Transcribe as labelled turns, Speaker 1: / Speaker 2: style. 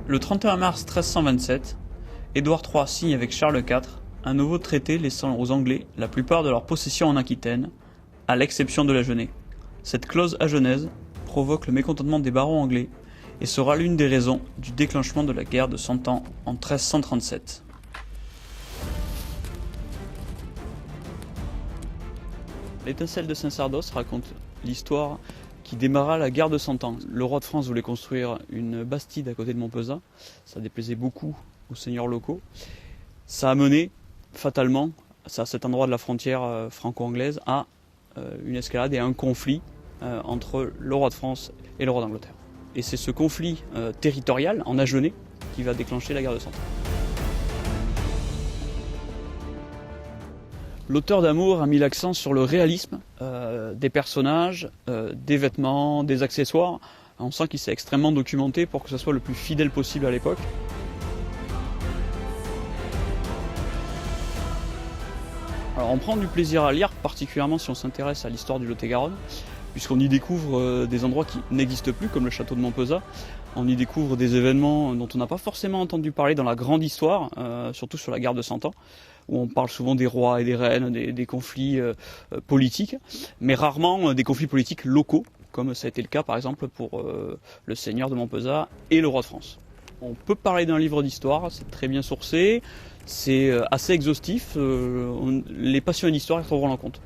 Speaker 1: Le 31 mars 1327, Édouard III signe avec Charles IV un nouveau traité laissant aux Anglais la plupart de leurs possessions en Aquitaine, à l'exception de la Genée. Cette clause agenaise provoque le mécontentement des barons anglais et sera l'une des raisons du déclenchement de la guerre de Cent Ans en 1337. L'étincelle de Saint-Sardos raconte l'histoire qui démarra la guerre de Cent Ans. Le roi de France voulait construire une bastide à côté de Montpezat. Ça déplaisait beaucoup aux seigneurs locaux. Ça a mené fatalement, à cet endroit de la frontière franco-anglaise, à une escalade et à un conflit entre le roi de France et le roi d'Angleterre. Et c'est ce conflit territorial en Agenais qui va déclencher la guerre de Cent Ans. L'auteur d'Amour a mis l'accent sur le réalisme des personnages, des vêtements, des accessoires. On sent qu'il s'est extrêmement documenté pour que ce soit le plus fidèle possible à l'époque. Alors on prend du plaisir à lire, particulièrement si on s'intéresse à l'histoire du Lot-et-Garonne, puisqu'on y découvre des endroits qui n'existent plus, comme le château de Montpezat. On y découvre des événements dont on n'a pas forcément entendu parler dans la grande histoire, surtout sur la guerre de Cent Ans, où on parle souvent des rois et des reines, des conflits politiques, mais rarement des conflits politiques locaux, comme ça a été le cas par exemple pour le seigneur de Montpezat et le roi de France. On peut parler d'un livre d'histoire, c'est très bien sourcé, c'est assez exhaustif, les passionnés d'histoire y trouveront leur compte.